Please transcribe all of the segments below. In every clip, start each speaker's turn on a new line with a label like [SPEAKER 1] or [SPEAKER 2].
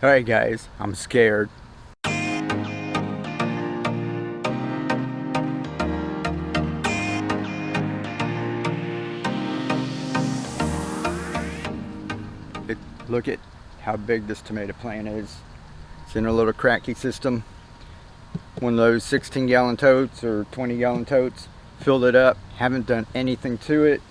[SPEAKER 1] Alright guys, I'm scared. Look at how big this tomato plant is. It's in a little Kratky system. One of those 16-gallon totes or 20-gallon totes. Filled it up, haven't done anything to it.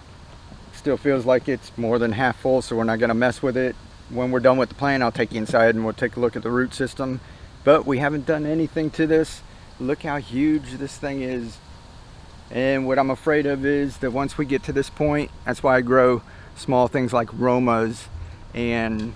[SPEAKER 1] Still feels like it's more than half full, so we're not gonna mess with it. When we're done with the plant, I'll take you inside and we'll take a look at the root system. But we haven't done anything to this. Look how huge this thing is. And what I'm afraid of is that once we get to this point, that's why I grow small things like Romas and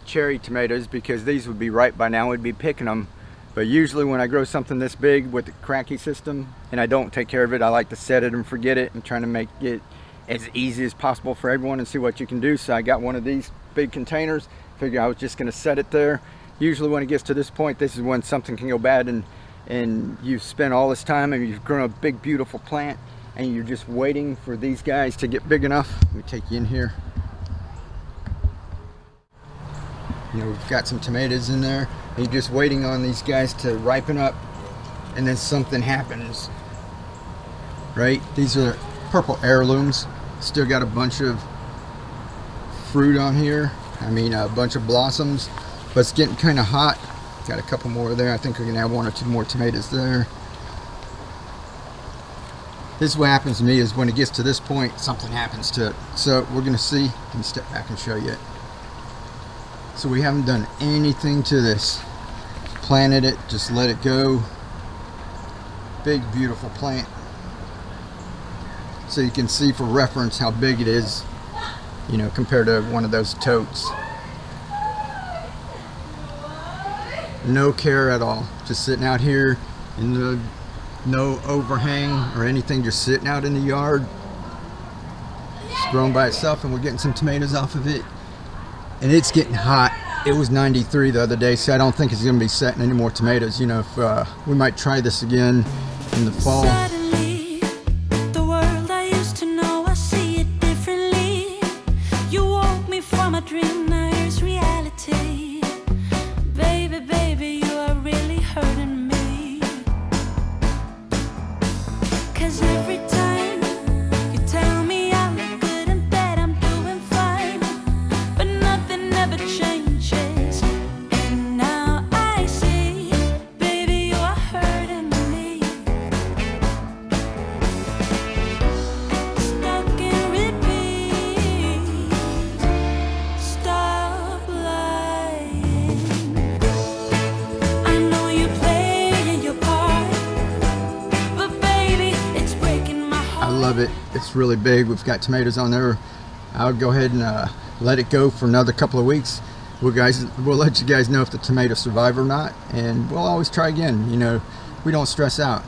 [SPEAKER 1] cherry tomatoes, because these would be ripe by now, we'd be picking them. But usually when I grow something this big with the Kratky system and I don't take care of it, I like to set it and forget it. I'm trying to make it as easy as possible for everyone and see what you can do. So I got one of these big containers, figure I was just going to set it there. Usually when it gets to this point, this is when something can go bad, and you've spent all this time and you've grown a big beautiful plant and you're just waiting for these guys to get big enough. Let me take you in here. You know, we've got some tomatoes in there and you're just waiting on these guys to ripen up, and then something happens, right? These are purple heirlooms. Still got a bunch of fruit on here. I mean, a bunch of blossoms, but it's getting kind of hot. Got a couple more there. I think we're gonna have one or two more tomatoes there. This is what happens to me, is when it gets to this point, something happens to it. So we're gonna see. Let me step back and show you it. So we haven't done anything to this. Planted it, just let it go. Big, beautiful plant. So you can see for reference how big it is, you know, compared to one of those totes. No care at all. Just sitting out here in the no overhang or anything, just sitting out in the yard. It's grown by itself, and we're getting some tomatoes off of it. And it's getting hot. It was 93 the other day, so I don't think it's going to be setting any more tomatoes. You know, if we might try this again in the fall.
[SPEAKER 2] Suddenly, the world I used to know, I see it differently. You woke me from a dream, now here's reality. Baby, baby, you are really hurting me. 'Cause every time you tell me I look good and that I'm doing fine, but nothing ever changes. And now I see, baby, you are hurting me. Stuck in repeat, stop lying. I know you playing your part, but baby, it's breaking my heart.
[SPEAKER 1] I love it. It's really big. We've got tomatoes on there. I would go ahead and let it go for another couple of weeks. We'll let you guys know if the tomatoes survive or not, and we'll always try again. You know, we don't stress out.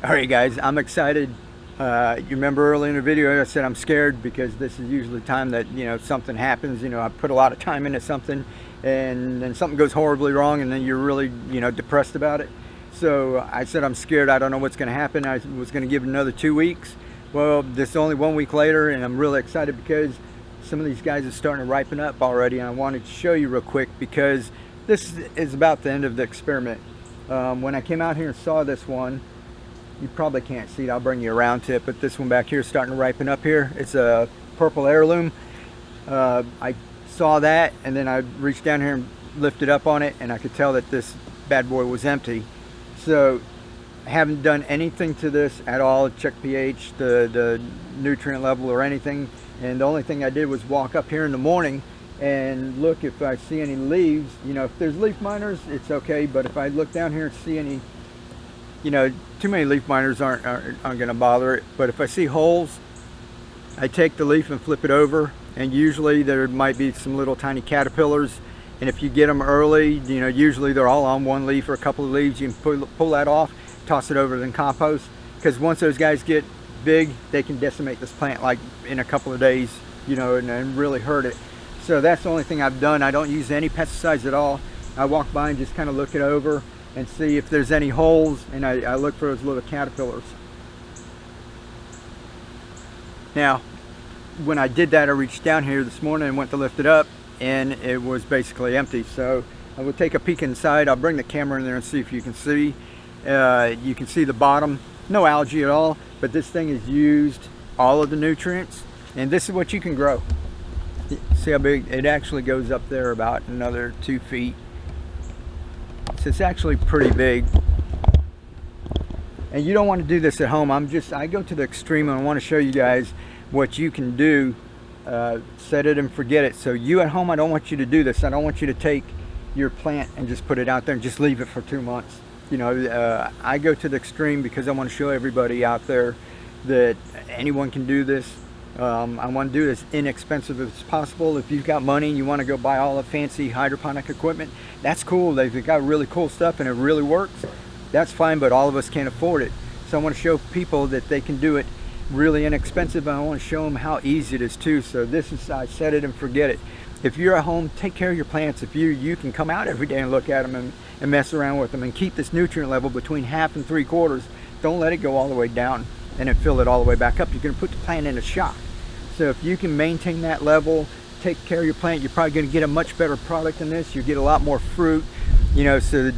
[SPEAKER 1] Alright guys, I'm excited. You remember early in the video I said I'm scared, because this is usually the time that, you know, something happens. You know, I put a lot of time into something and then something goes horribly wrong, and then you're really, you know, depressed about it. So I said I'm scared, I don't know what's going to happen. I was going to give it another 2 weeks. Well, this is only 1 week later, and I'm really excited because some of these guys are starting to ripen up already, and I wanted to show you real quick because this is about the end of the experiment. When I came out here and saw this one, you probably can't see it, I'll bring you around to it, but this one back here is starting to ripen up here. It's a purple heirloom. I saw that, and then I reached down here and lifted up on it, and I could tell that this bad boy was empty. So I haven't done anything to this at all, check pH, the nutrient level or anything, and the only thing I did was walk up here in the morning and look if I see any leaves. You know, if there's leaf miners, it's okay, but if I look down here and see any, you know, too many leaf miners aren't going to bother it. But if I see holes, I take the leaf and flip it over, and usually there might be some little tiny caterpillars, and if you get them early, you know, usually they're all on one leaf or a couple of leaves, you can pull that off, toss it over to the compost, because once those guys get big, they can decimate this plant like in a couple of days, you know, and really hurt it. So that's the only thing I've done. I don't use any pesticides at all. I walk by and just kind of look it over. and see if there's any holes, and I look for those little caterpillars. Now, when I did that, I reached down here this morning and went to lift it up, and it was basically empty. So I will take a peek inside. I'll bring the camera in there and see if you can see. You can see the bottom, no algae at all, but this thing has used all of the nutrients, and this is what you can grow. See how big it actually goes up there, about another 2 feet. So it's actually pretty big. And you don't want to do this at home. I go to the extreme, and I want to show you guys what you can do. Set it and forget it. So you at home, I don't want you to do this. I don't want you to take your plant and just put it out there and just leave it for 2 months. You know, I go to the extreme because I want to show everybody out there that anyone can do this. I want to do this inexpensive as possible. If you've got money and you want to go buy all the fancy hydroponic equipment, that's cool. They've got really cool stuff and it really works. That's fine, but all of us can't afford it. So I want to show people that they can do it really inexpensive, and I want to show them how easy it is too. So this is, I set it and forget it. If you're at home, take care of your plants. If you can come out every day and look at them and mess around with them and keep this nutrient level between 1/2 and 3/4. Don't let it go all the way down and then fill it all the way back up. You're going to put the plant in a shock. So if you can maintain that level, take care of your plant, you're probably going to get a much better product than this. You get a lot more fruit, you know. So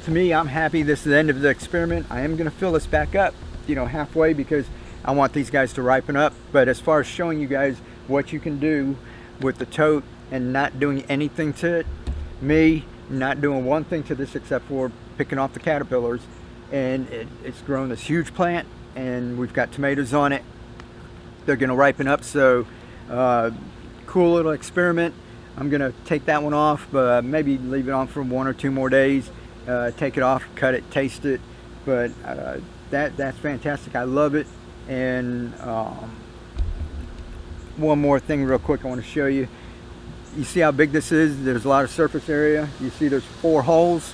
[SPEAKER 1] to me, I'm happy. This is the end of the experiment. I am going to fill this back up, you know, halfway, because I want these guys to ripen up. But as far as showing you guys what you can do with the tote and not doing anything to it, me not doing one thing to this except for picking off the caterpillars, and it's grown this huge plant, and we've got tomatoes on it. They're going to ripen up. So cool little experiment. I'm going to take that one off, but maybe leave it on for 1 or 2 more days. Take it off, cut it, taste it. But that's fantastic. I love it. And one more thing real quick I want to show you. You see how big this is? There's a lot of surface area. You see there's 4 holes.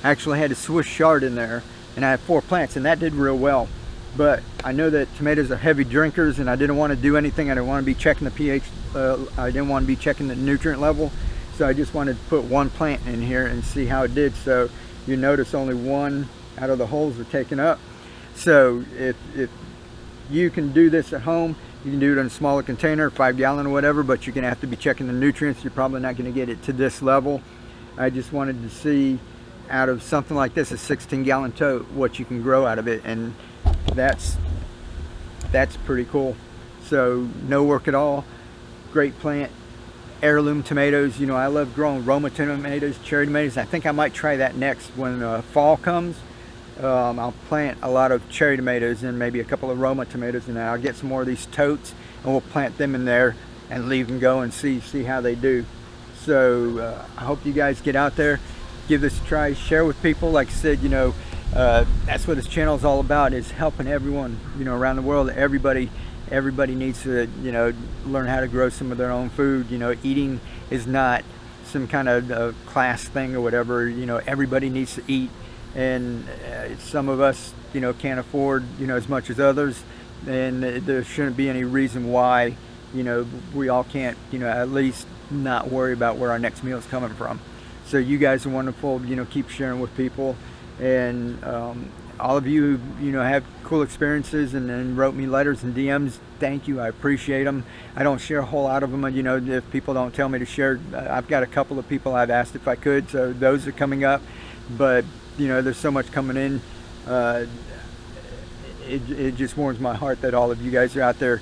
[SPEAKER 1] I actually had a Swiss chard in there, and I had 4 plants, and that did real well. But I know that tomatoes are heavy drinkers, and I didn't want to do anything. I didn't want to be checking the pH. I didn't want to be checking the nutrient level. So I just wanted to put 1 plant in here and see how it did. So you notice only 1 out of the holes are taken up. So if you can do this at home, you can do it in a smaller container, 5 gallon or whatever, but you're going to have to be checking the nutrients. You're probably not going to get it to this level. I just wanted to see, out of something like this, a 16 gallon tote, what you can grow out of it. And that's pretty cool. So no work at all. Great plant. Heirloom tomatoes. You know, I love growing Roma tomatoes, cherry tomatoes. I think I might try that next when fall comes. I'll plant a lot of cherry tomatoes and maybe a couple of Roma tomatoes, and I'll get some more of these totes and we'll plant them in there and leave them go and see how they do. So I hope you guys get out there, give this a try, share with people. Like I said, you know, that's what this channel is all about, is helping everyone, you know, around the world. Everybody needs to, you know, learn how to grow some of their own food. You know, eating is not some kind of class thing or whatever. You know, everybody needs to eat, and some of us, you know, can't afford, you know, as much as others, and there shouldn't be any reason why, you know, we all can't, you know, at least not worry about where our next meal is coming from. So you guys are wonderful. You know, keep sharing with people. And all of you, you know, have cool experiences and wrote me letters and DMs. Thank you. I appreciate them. I don't share a whole lot of them. You know, if people don't tell me to share, I've got a couple of people I've asked if I could, so those are coming up. But, you know, there's so much coming in. It just warms my heart that all of you guys are out there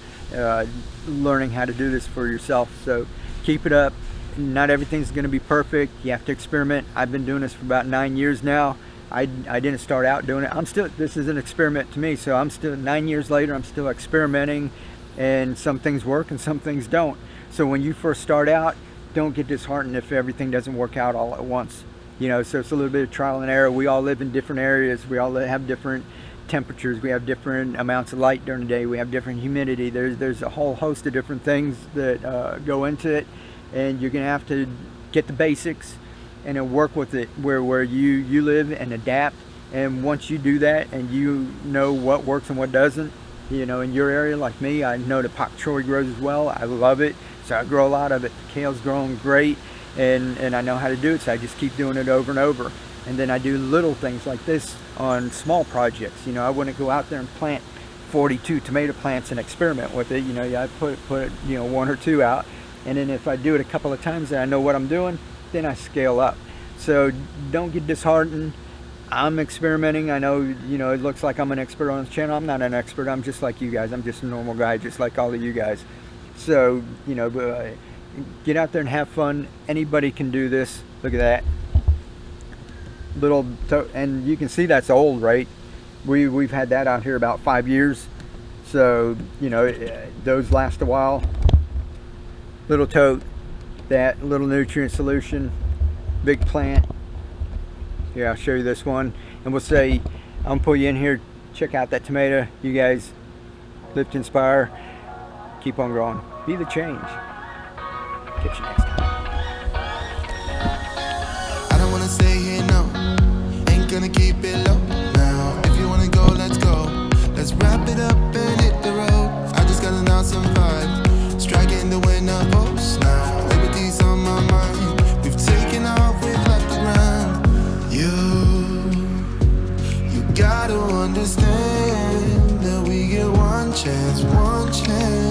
[SPEAKER 1] learning how to do this for yourself. So keep it up. Not everything's going to be perfect. You have to experiment. I've been doing this for about 9 years now. I didn't start out doing it. This is an experiment to me. So I'm still, 9 years later, I'm still experimenting, and some things work and some things don't. So when you first start out, don't get disheartened if everything doesn't work out all at once. You know, so it's a little bit of trial and error. We all live in different areas. We all have different temperatures. We have different amounts of light during the day. We have different humidity. There's a whole host of different things that go into it, and you're gonna have to get the basics and then work with it where you live and adapt. And once you do that and you know what works and what doesn't, you know, in your area, like me, I know that pak choi grows as well. I love it, so I grow a lot of it. The kale's growing great, and I know how to do it, so I just keep doing it over and over. And then I do little things like this on small projects. You know, I wouldn't go out there and plant 42 tomato plants and experiment with it. You know, I put you know, 1 or 2 out, and then if I do it a couple of times and I know what I'm doing, then I scale up. So don't get disheartened. I'm experimenting. I know, you know, it looks like I'm an expert on this channel. I'm not an expert. I'm just like you guys. I'm just a normal guy, just like all of you guys. So, you know, get out there and have fun. Anybody can do this. Look at that. And you can see that's old, right? We've had that out here about 5 years. So, you know, those last a while. Little tote, that little nutrient solution, big plant. Here, I'll show you this one, and we'll say, I'm gonna pull you in here, check out that tomato. You guys lift, inspire, keep on growing. Be the change. Catch you next time.
[SPEAKER 3] I don't wanna stay here, no. Ain't gonna keep it low now. If you wanna go, let's go. Let's wrap it up and hit the road. I just got an awesome vibe, striking the winner post now. Liberty's on my mind. We've taken off, we've left the ground. You gotta understand that we get one chance, one chance.